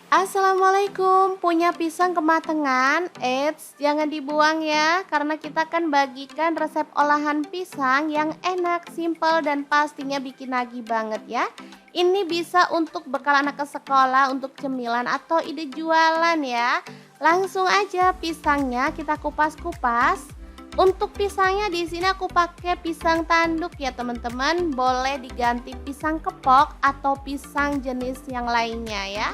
Assalamualaikum, punya pisang kematangan? Eits, jangan dibuang ya, karena kita akan bagikan resep olahan pisang yang enak, simpel, dan pastinya bikin nagih banget ya. Ini bisa untuk bekal anak ke sekolah, untuk cemilan, atau ide jualan ya. Langsung aja pisangnya kita kupas-kupas. Untuk pisangnya di sini aku pakai pisang tanduk ya teman-teman. Boleh diganti pisang kepok atau pisang jenis yang lainnya ya.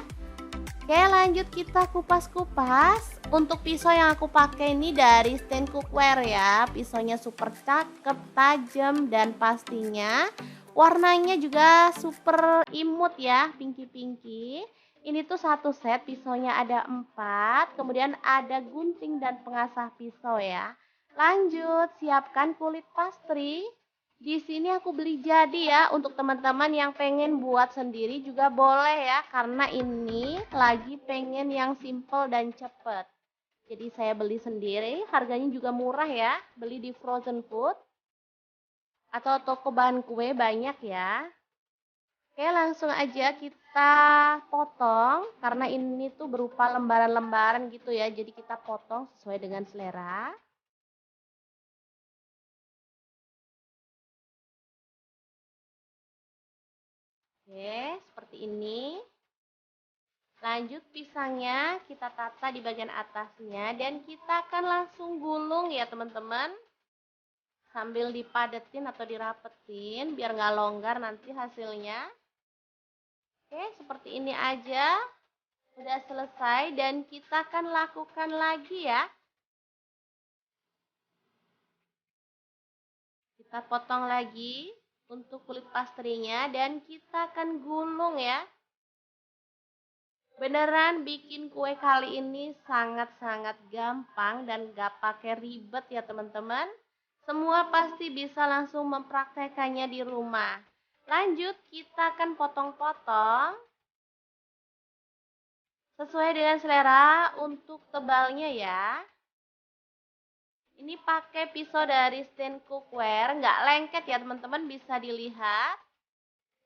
Oke, lanjut kita kupas-kupas. Untuk pisau yang aku pakai ini dari stand cookware ya. Pisaunya super cakep, tajam, dan pastinya warnanya juga super imut ya, pinky-pinky. Ini tuh satu set, pisaunya ada 4, kemudian ada gunting dan pengasah pisau ya. Lanjut, siapkan kulit pastry. Di sini aku beli jadi ya, untuk teman-teman yang pengen buat sendiri juga boleh ya, karena ini lagi pengen yang simple dan cepet. Jadi saya beli sendiri, harganya juga murah ya, beli di frozen food atau toko bahan kue banyak ya. Oke, langsung aja kita potong, karena ini tuh berupa lembaran-lembaran gitu ya, jadi kita potong sesuai dengan selera. Oke, seperti ini. Lanjut pisangnya kita tata di bagian atasnya dan kita akan langsung gulung ya teman-teman. Sambil dipadetin atau dirapetin biar nggak longgar nanti hasilnya. Oke, seperti ini aja. Udah selesai dan kita akan lakukan lagi ya. Kita potong lagi untuk kulit pastrinya dan kita akan gulung ya. Beneran bikin kue kali ini sangat-sangat gampang dan gak pakai ribet ya teman-teman. Semua pasti bisa langsung mempraktekannya di rumah. Lanjut, kita akan potong-potong sesuai dengan selera untuk tebalnya ya. Ini pakai pisau dari stand cookware, nggak lengket ya teman-teman, bisa dilihat.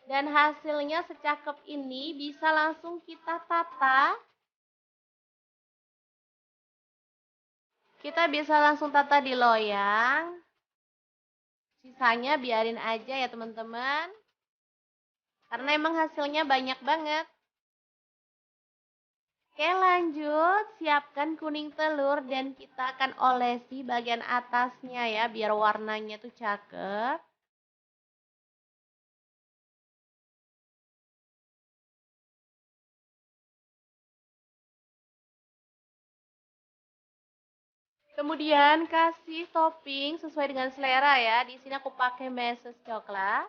Dan hasilnya secakep ini bisa langsung kita tata. Kita bisa langsung tata di loyang. Sisanya biarin aja ya teman-teman. Karena emang hasilnya banyak banget. Oke, lanjut. Siapkan kuning telur dan kita akan olesi bagian atasnya ya biar warnanya tuh cakep. Kemudian kasih topping sesuai dengan selera ya. Di sini aku pakai meses coklat.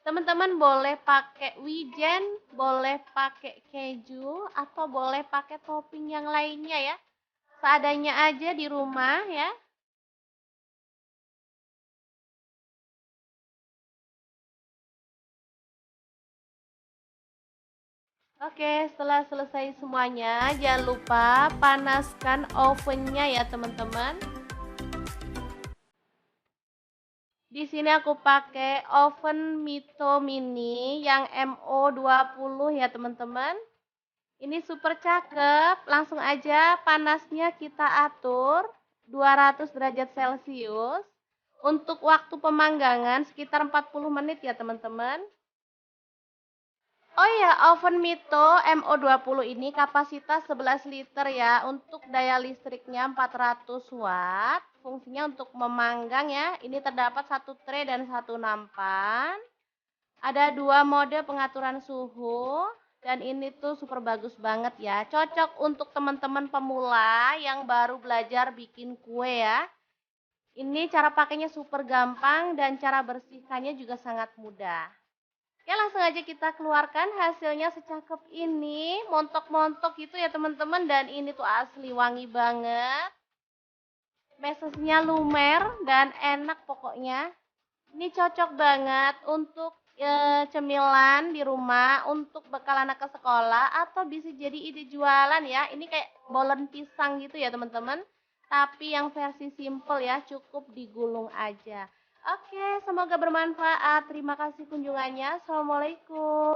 Teman-teman boleh pakai wijen, boleh pakai keju, atau boleh pakai topping yang lainnya ya. Seadanya aja di rumah ya. Oke, setelah selesai semuanya, jangan lupa panaskan ovennya ya teman-teman. Di sini aku pakai oven Mito Mini yang MO20 ya teman-teman. Ini super cakep, langsung aja panasnya kita atur 200 derajat Celcius. Untuk waktu pemanggangan sekitar 40 menit ya teman-teman. Oh iya, oven Mito MO20 ini kapasitas 11 liter ya. Untuk daya listriknya 400 watt. Fungsinya untuk memanggang ya. Ini terdapat satu tray dan satu nampan. Ada dua mode pengaturan suhu. Dan ini tuh super bagus banget ya. Cocok untuk teman-teman pemula yang baru belajar bikin kue ya. Ini cara pakainya super gampang dan cara bersihkannya juga sangat mudah. Oke, langsung aja kita keluarkan hasilnya secakep ini. Montok-montok gitu ya teman-teman. Dan ini tuh asli wangi banget. Mesesnya lumer dan enak pokoknya. Ini cocok banget untuk cemilan di rumah, untuk bekal anak ke sekolah, atau bisa jadi ide jualan ya. Ini kayak bolen pisang gitu ya teman-teman. Tapi yang versi simple ya, cukup digulung aja. Oke, semoga bermanfaat. Terima kasih kunjungannya. Assalamualaikum.